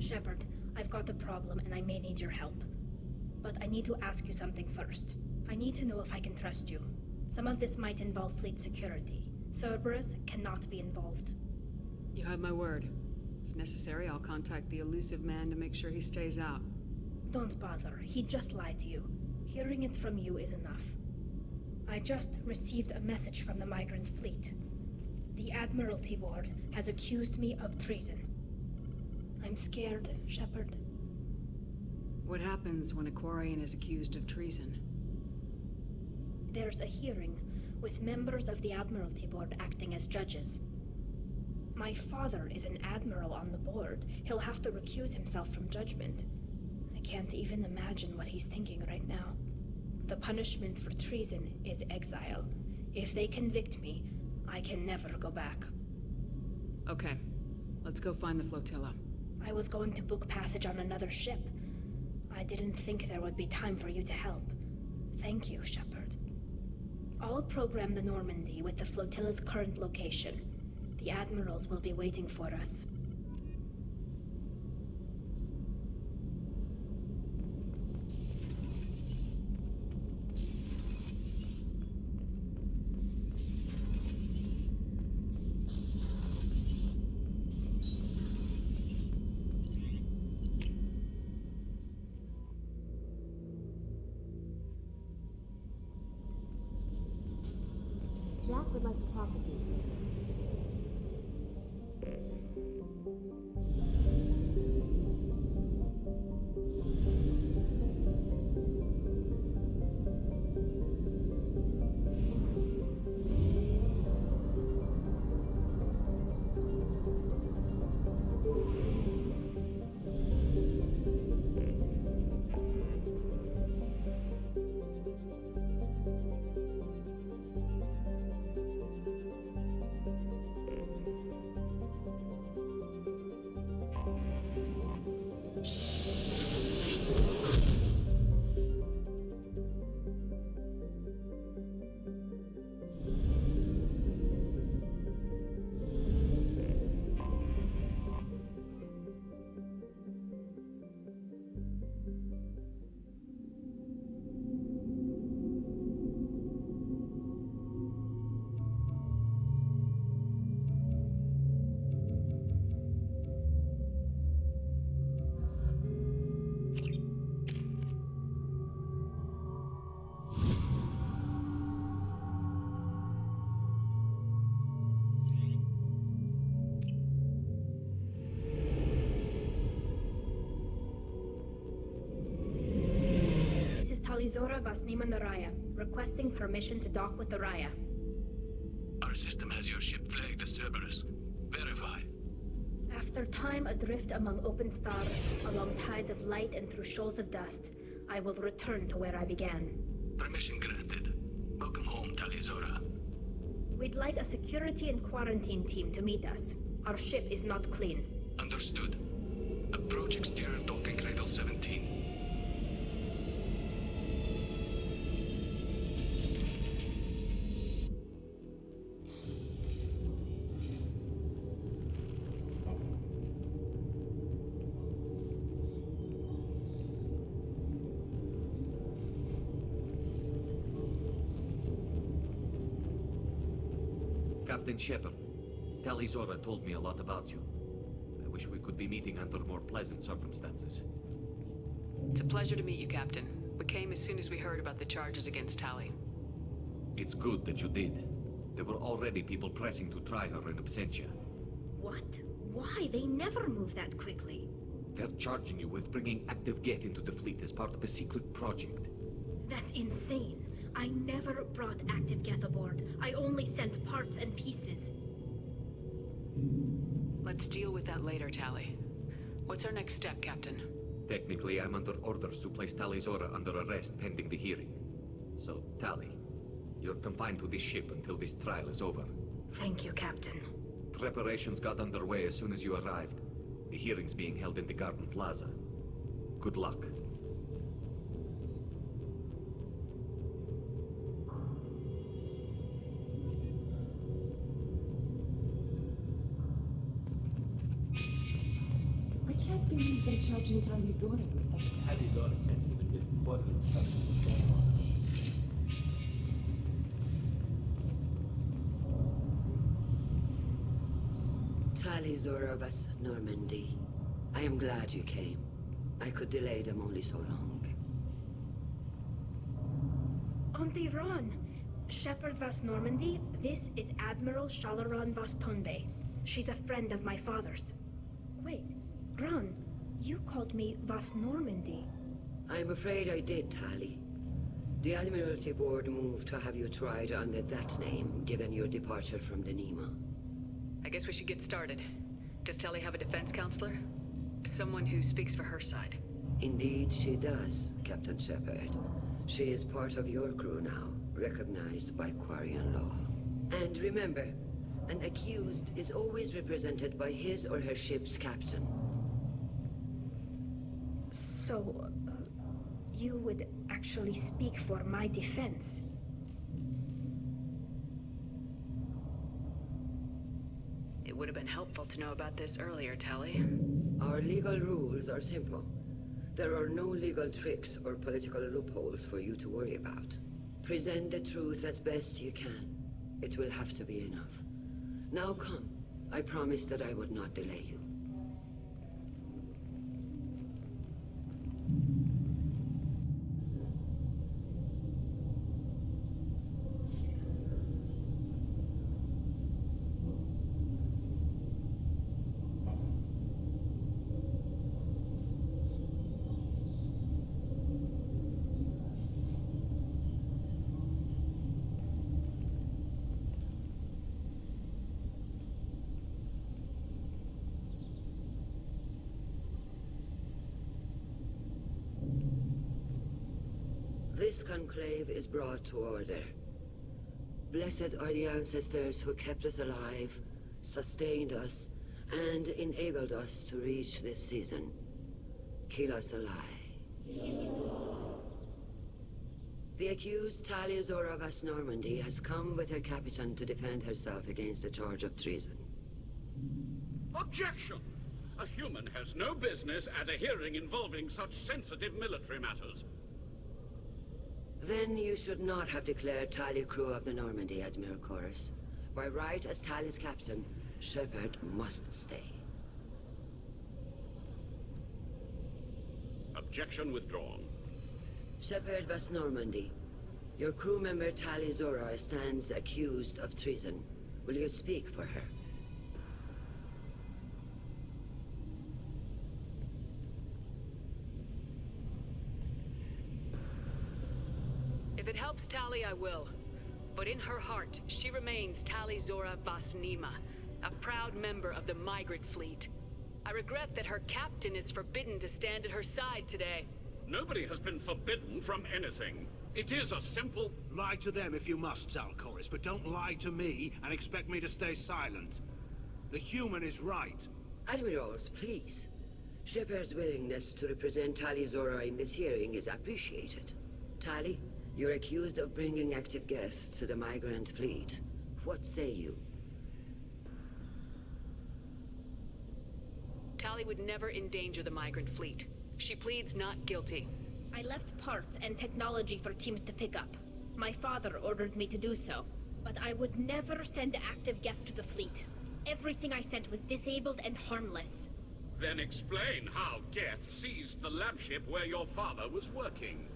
Shepard, I've got a problem and I may need your help. But I need to ask you something first. I need to know if I can trust you. Some of this might involve fleet security. Cerberus cannot be involved. You have my word. If necessary, I'll contact the elusive man to make sure he stays out. Don't bother. He just lied to you. Hearing it from you is enough. I just received a message from the migrant fleet. The Admiralty Board has accused me of treason. I'm scared, Shepard. What happens when a Quarian is accused of treason? There's a hearing, with members of the Admiralty Board acting as judges. My father is an admiral on the board. He'll have to recuse himself from judgment. I can't even imagine what he's thinking right now. The punishment for treason is exile. If they convict me, I can never go back. Okay, let's go find the flotilla. I was going to book passage on another ship. I didn't think there would be time for you to help. Thank you, Shepard. I'll program the Normandy with the flotilla's current location. The admirals will be waiting for us. Jack would like to talk with you. Talizora Vasnima Naraya, requesting permission to dock with the Raya. Our system has your ship flagged as Cerberus. Verify. After time adrift among open stars, along tides of light and through shoals of dust, I will return to where I began. Permission granted. Welcome home, Talizora. We'd like a security and quarantine team to meet us. Our ship is not clean. Understood. Approach exterior docking cradle 17. Captain Shepard, Talizora told me a lot about you. I wish we could be meeting under more pleasant circumstances. It's a pleasure to meet you, Captain. We came as soon as we heard about the charges against Tali. It's good that you did. There were already people pressing to try her in absentia. What? Why? They never move that quickly. They're charging you with bringing active Geth into the fleet as part of a secret project. That's insane. I never brought active Geth aboard. I only sent parts and pieces. Let's deal with that later, Tali. What's our next step, Captain? Technically, I'm under orders to place Talizora under arrest pending the hearing. So, Tali, you're confined to this ship until this trial is over. Thank you, Captain. Preparations got underway as soon as you arrived. The hearing's being held in the Garden Plaza. Good luck. I can't believes they're charging Talizora with something. Talizora can't even get what the fuck is going on. Talizora vas Normandy. I am glad you came. I could delay them only so long. Auntie Ron! Shepherd Vas Normandy, this is Admiral Shalaran Vas Tonbe. She's a friend of my father's. Wait, Ron, you called me Vas Normandy. I'm afraid I did, Tali. The Admiralty Board moved to have you tried under that name, given your departure from the Nima. I guess we should get started. Does Tali have a defense counselor? Someone who speaks for her side. Indeed she does, Captain Shepard. She is part of your crew now, recognized by Quarian law. And remember, an accused is always represented by his or her ship's captain. So, you would actually speak for my defense? It would have been helpful to know about this earlier, Tali. Our legal rules are simple. There are no legal tricks or political loopholes for you to worry about. Present the truth as best you can. It will have to be enough. Now come. I promised that I would not delay you. This conclave is brought to order. Blessed are the ancestors who kept us alive, sustained us, and enabled us to reach this season. Kill us alive. The accused Talizora Vas Normandy has come with her captain to defend herself against a charge of treason. Objection! A human has no business at a hearing involving such sensitive military matters. Then you should not have declared Tali crew of the Normandy, Admiral Chorus. By right, as Tali's captain, Shepard must stay. Objection withdrawn. Shepard Vas Normandy, your crew member Tali Zora stands accused of treason. Will you speak for her? If it helps Tali, I will. But in her heart, she remains Tali Zora Vas Nima, a proud member of the migrant fleet. I regret that her captain is forbidden to stand at her side today. Nobody has been forbidden from anything. It is a simple... Lie to them if you must, Zalcoris, but don't lie to me and expect me to stay silent. The human is right. Admirals, please. Shepard's willingness to represent Tali Zora in this hearing is appreciated. Tali, you're accused of bringing active guests to the migrant fleet. What say you? Tali would never endanger the migrant fleet. She pleads not guilty. I left parts and technology for teams to pick up. My father ordered me to do so, but I would never send active guests to the fleet. Everything I sent was disabled and harmless. Then explain how Geth seized the lab ship where your father was working.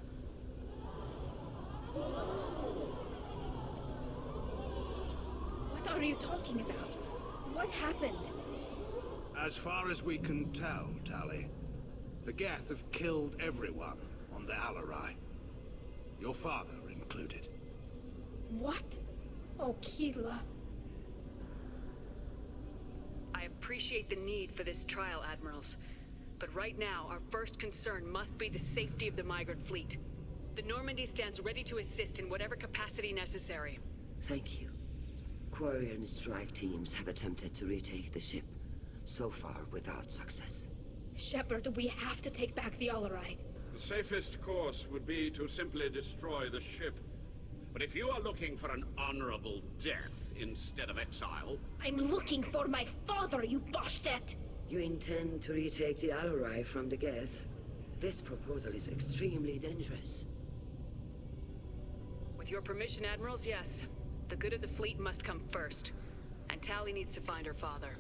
What are you talking about? What happened? As far as we can tell, Tali, the Geth have killed everyone on the Alarai. Your father included. What? Oh, Keela. I appreciate the need for this trial, Admirals. But right now, our first concern must be the safety of the migrant fleet. The Normandy stands ready to assist in whatever capacity necessary. Thank you. Quarian strike teams have attempted to retake the ship, so far without success. Shepard, we have to take back the Alarai. The safest course would be to simply destroy the ship. But if you are looking for an honorable death instead of exile... I'm looking for my father, you Boshtet! You intend to retake the Alarai from the Geth? This proposal is extremely dangerous. With your permission, Admirals, yes. The good of the fleet must come first. And Tali needs to find her father.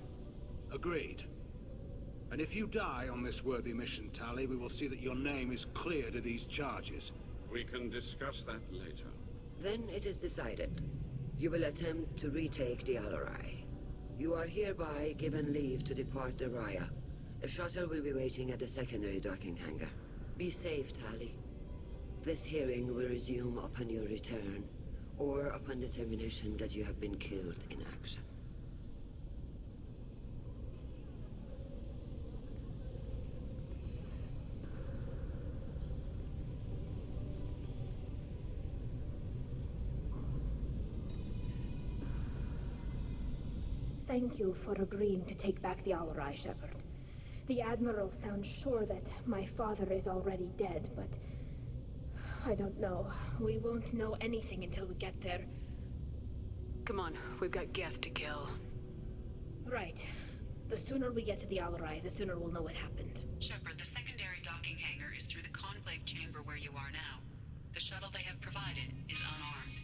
Agreed. And if you die on this worthy mission, Tali, we will see that your name is cleared of these charges. We can discuss that later. Then it is decided. You will attempt to retake the Alarai. You are hereby given leave to depart the Raya. A shuttle will be waiting at the secondary docking hangar. Be safe, Tali. This hearing will resume upon your return, or upon determination that you have been killed in action. Thank you for agreeing to take back the Alarai, Shepard. The Admiral sounds sure that my father is already dead, but I don't know. We won't know anything until we get there. Come on, we've got Geth to kill. Right. The sooner we get to the Alarai, the sooner we'll know what happened. Shepard, the secondary docking hangar is through the conclave chamber where you are now. The shuttle they have provided is unarmed.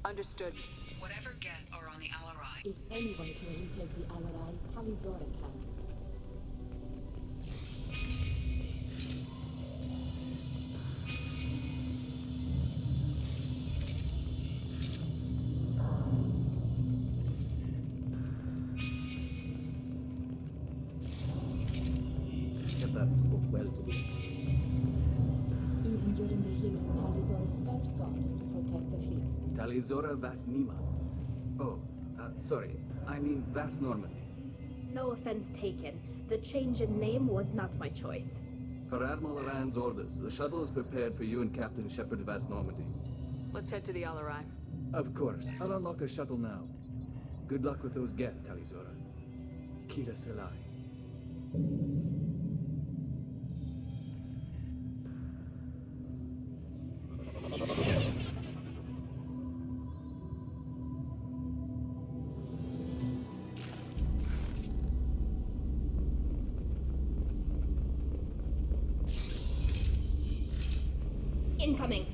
Understood. Whatever Geth are on the Alarai. If anyone can retake the Alarai, Talizora can. Shepard spoke well to the Even during the hearing, Talizora's first thought is to protect the fleet. Talizora Vasnima. Oh, sorry. I mean Vas Normandy. No offense taken. The change in name was not my choice. Per Admiral Aran's orders, the shuttle is prepared for you and Captain Shepard Vas Normandy. Let's head to the Alarai. Of course. I'll unlock the shuttle now. Good luck with those Geth, Talizora. Kira Selai. Incoming.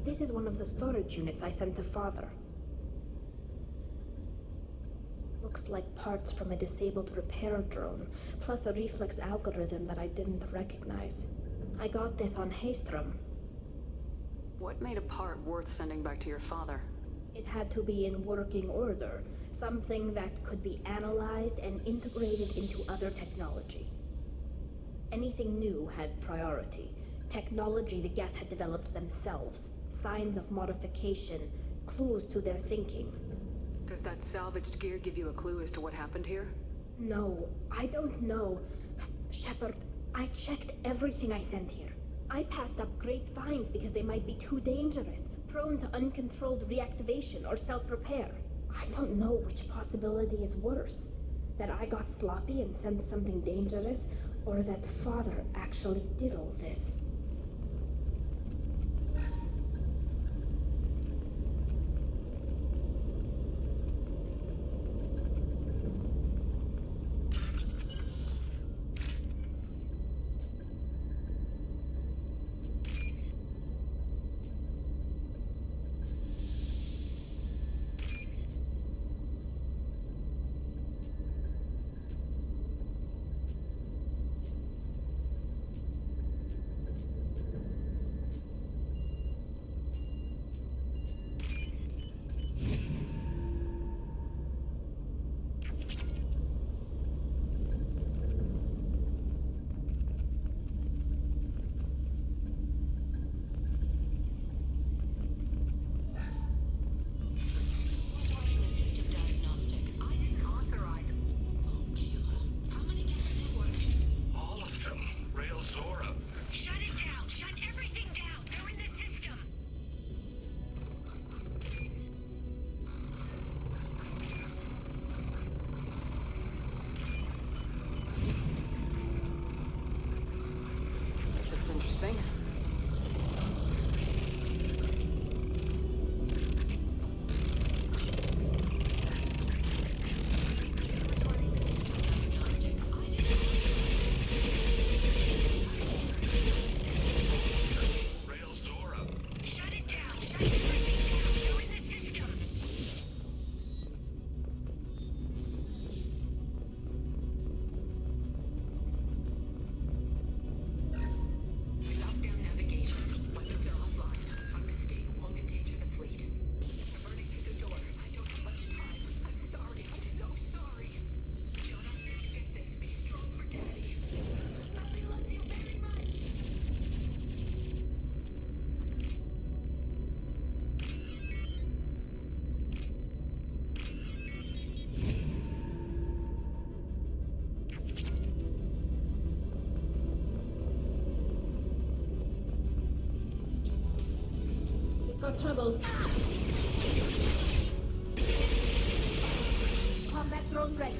This is one of the storage units I sent to Father. Looks like parts from a disabled repair drone, plus a reflex algorithm that I didn't recognize. I got this on Haystrom. What made a part worth sending back to your father? It had to be in working order, something that could be analyzed and integrated into other technology. Anything new had priority. Technology the Geth had developed themselves. Signs of modification, clues to their thinking. Does that salvaged gear give you a clue as to what happened here? No, I don't know. Shepard, I checked everything I sent here. I passed up great finds because they might be too dangerous, prone to uncontrolled reactivation or self-repair. I don't know which possibility is worse. That I got sloppy and sent something dangerous, or that Father actually did all this. Got trouble. Combat drone ready.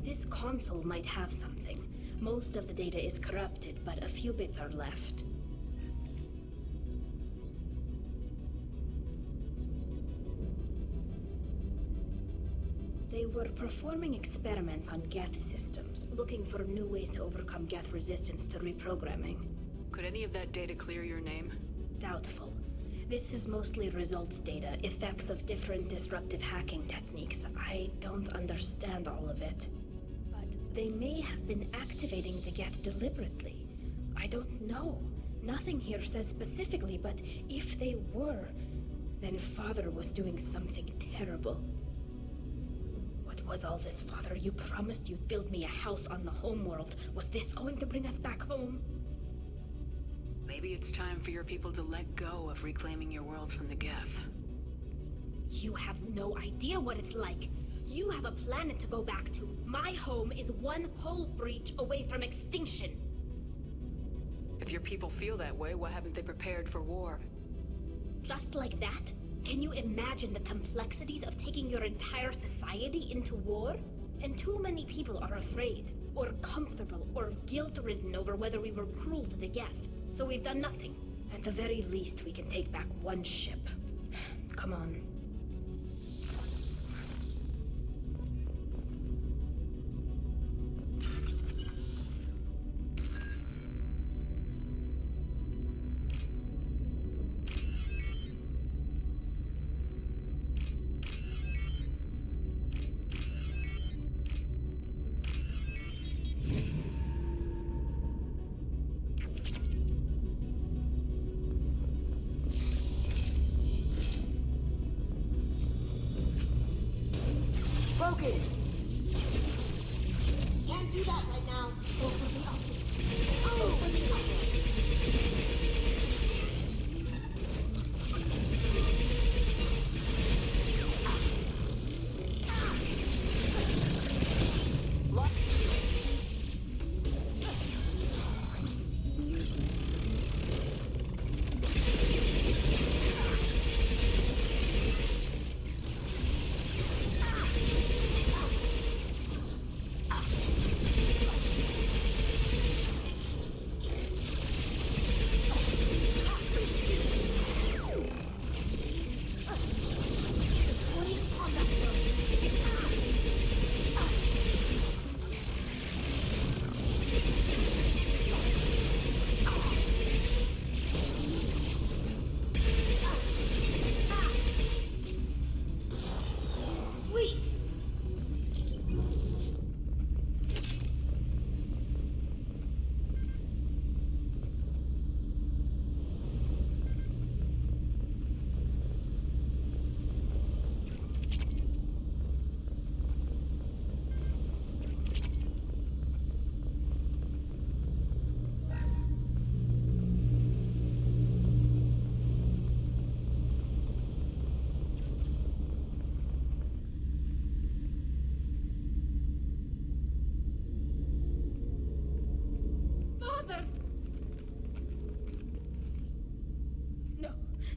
This console might have something. Most of the data is corrupted, but a few bits are left. They were performing experiments on Geth systems, looking for new ways to overcome Geth resistance to reprogramming. Could any of that data clear your name? Doubtful. This is mostly results data, effects of different disruptive hacking techniques. I don't understand all of it. But they may have been activating the Geth deliberately. I don't know. Nothing here says specifically, but if they were, then Father was doing something terrible. What was all this, Father? You promised you'd build me a house on the homeworld. Was this going to bring us back home? Maybe it's time for your people to let go of reclaiming your world from the Geth. You have no idea what it's like. You have a planet to go back to. My home is one hull breach away from extinction. If your people feel that way, why haven't they prepared for war? Just like that? Can you imagine the complexities of taking your entire society into war? And too many people are afraid, or comfortable, or guilt-ridden over whether we were cruel to the Geth. So we've done nothing. At the very least, we can take back one ship. Come on.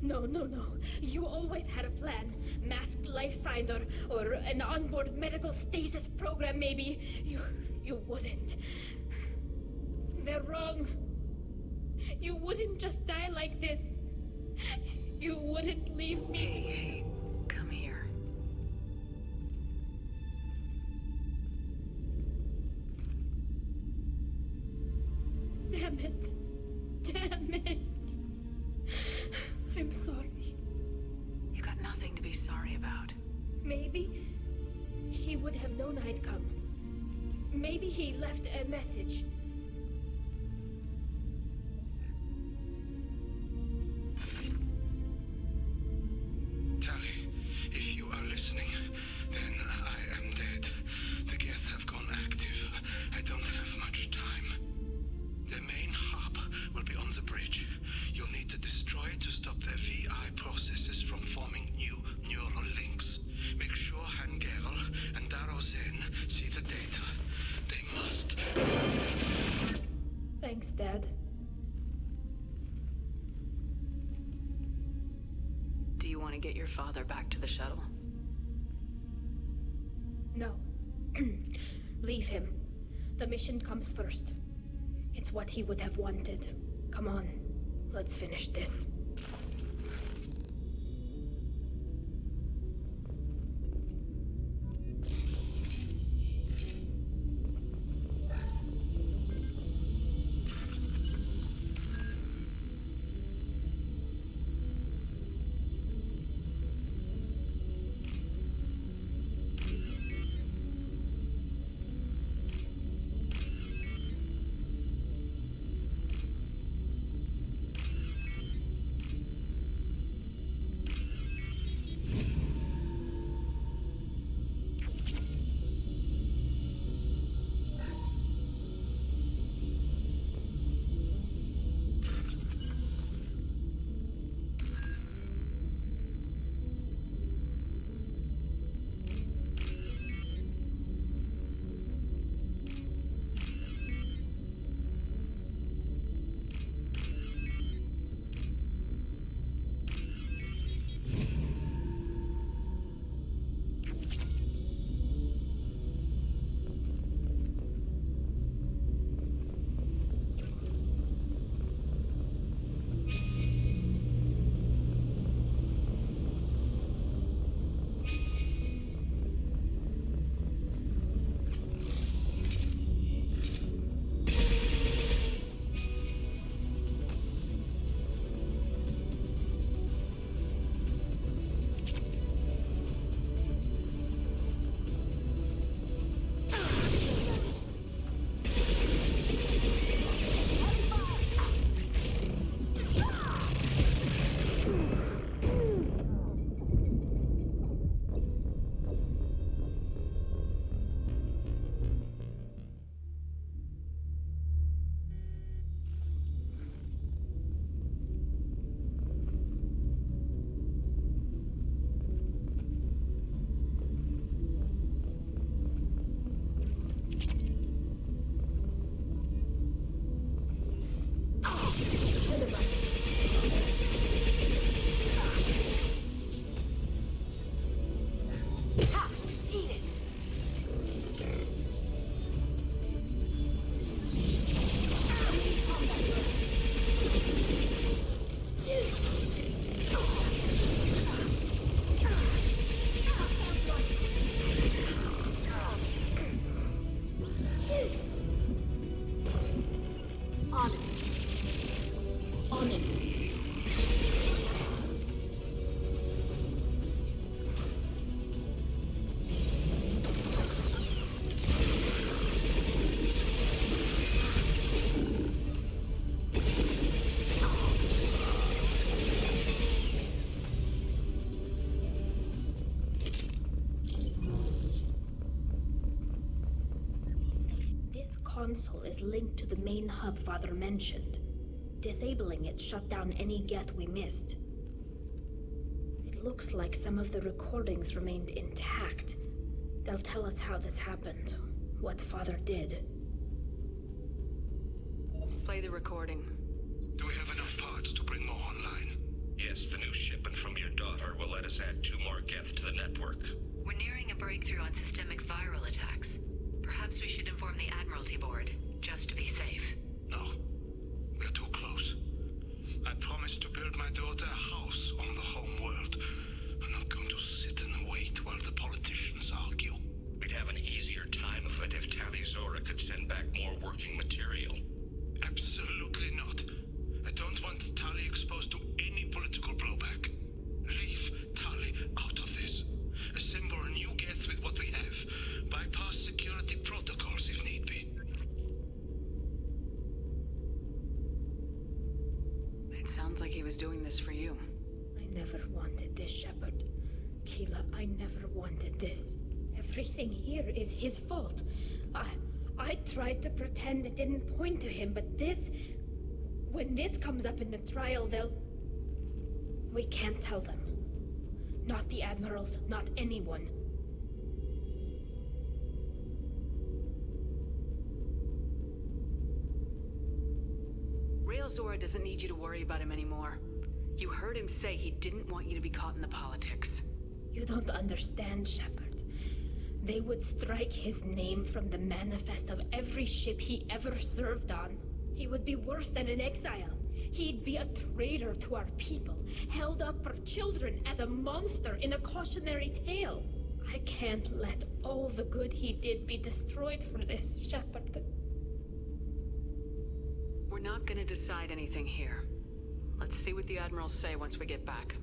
No. You always had a plan. Masked life signs or an onboard medical stasis program, maybe. You wouldn't. They're wrong. You wouldn't just die like this. You wouldn't leave me. Hey, come here. Damn it. I'm sorry. You got nothing to be sorry about. Maybe he would have known I'd come. Maybe he left a message. Tally, if you are listening, then I am dead. The geth have gone active. I don't have much time. The main hub will be on the bridge. You'll need to destroy it to stop their VI processes from forming new neural links. Make sure Hangerl and Darozen see the data. They must. Thanks, Dad. Do you want to get your father back to the shuttle? No. Leave him. The mission comes first. It's what he would have wanted. Come on, let's finish this. Console is linked to the main hub Father mentioned. Disabling it shut down any geth we missed. It looks like some of the recordings remained intact. They'll tell us how this happened, what Father did. Play the recording. Do we have enough parts to bring more online? Yes, the new shipment from your daughter will let us add 2 more Geth to the network. We're nearing a breakthrough on systemic viral attacks. Perhaps we should inform the Admiralty Board, just to be safe. No. We're too close. I promised to build my daughter a house on the home world. I'm not going to sit and wait while the politicians argue. We'd have an easier time of it if Tali Zora could send back more working material. Absolutely not. I don't want Tali exposed to any political blowback. Leave Tali out of this. Assemble a new Geth with what we have. Bypass security protocols if need be. It sounds like he was doing this for you. I never wanted this, Shepard. Keela, I never wanted this. Everything here is his fault. I tried to pretend it didn't point to him, but this... When this comes up in the trial, they'll... We can't tell them. Not the admirals, not anyone. Rail Zora doesn't need you to worry about him anymore. You heard him say he didn't want you to be caught in the politics. You don't understand, Shepard. They would strike his name from the manifest of every ship he ever served on. He would be worse than an exile. He'd be a traitor to our people, held up for children as a monster in a cautionary tale. I can't let all the good he did be destroyed for this, Shepard. We're not gonna decide anything here. Let's see what the admirals say once we get back.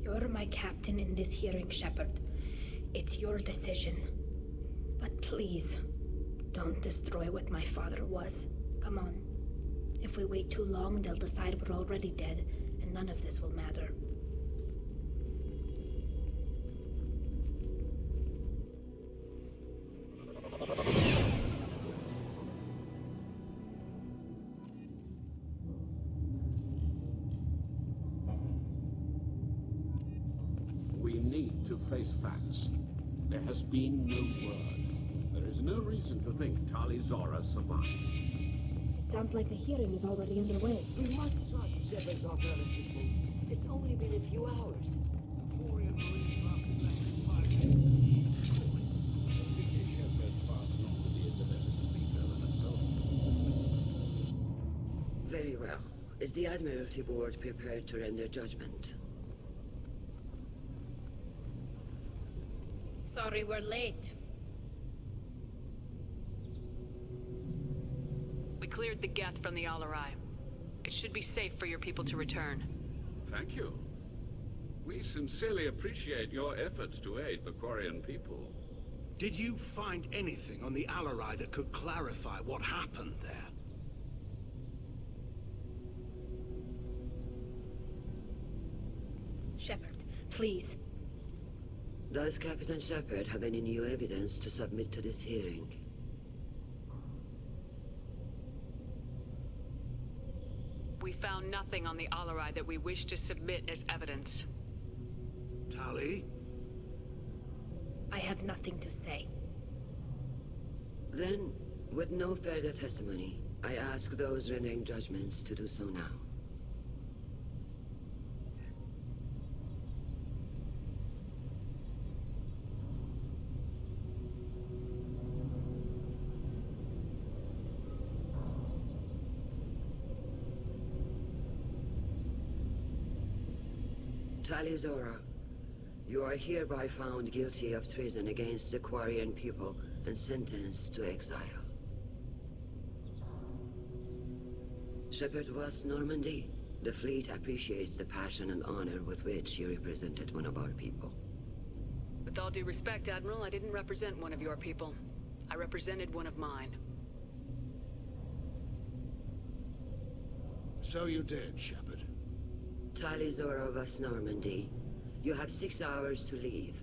You're my captain in this hearing, Shepard. It's your decision. But please, don't destroy what my father was. Come on. If we wait too long, they'll decide we're already dead, and none of this will matter. We need to face facts. There has been no word. There is no reason to think Tali Zora survived. Sounds like the hearing is already underway. We must trust Shepard's offer of assistance. It's only been a few hours. Korean Marines lasted less than 5 minutes. Vicky Shepard's fast known to be a better speaker than a soldier. Very well. Is the Admiralty Board prepared to render judgment? Sorry we're late. We cleared the Geth from the Alarai. It should be safe for your people to return. Thank you. We sincerely appreciate your efforts to aid the Quarian people. Did you find anything on the Alarai that could clarify what happened there? Shepard, please. Does Captain Shepard have any new evidence to submit to this hearing? We found nothing on the Alarai that we wish to submit as evidence. Tali? I have nothing to say. Then, with no further testimony, I ask those rendering judgments to do so now. Tali Zora, you are hereby found guilty of treason against the Quarian people and sentenced to exile. Shepard was Normandy. The fleet appreciates the passion and honor with which you represented one of our people. With all due respect, Admiral, I didn't represent one of your people. I represented one of mine. So you did, Shepard. Tali Zora was Normandy. You have 6 hours to leave.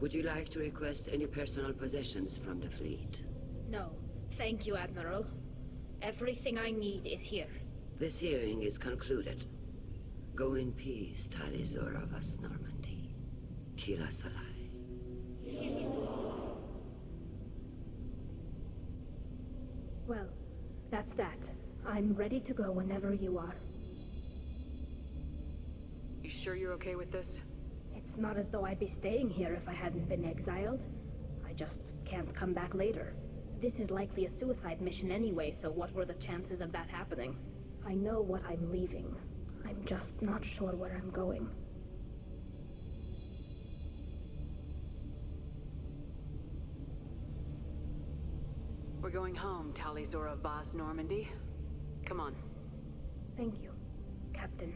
Would you like to request any personal possessions from the fleet? No, thank you, Admiral. Everything I need is here. This hearing is concluded. Go in peace, Tali Zora was Normandy. Kila Salai. Well, that's that. I'm ready to go whenever you are. You sure you're okay with this? It's not as though I'd be staying here if I hadn't been exiled. I just can't come back later. This is likely a suicide mission anyway, so what were the chances of that happening? I know what I'm leaving. I'm just not sure where I'm going. We're going home, Tali Zora Vas Normandy. Come on. Thank you, Captain.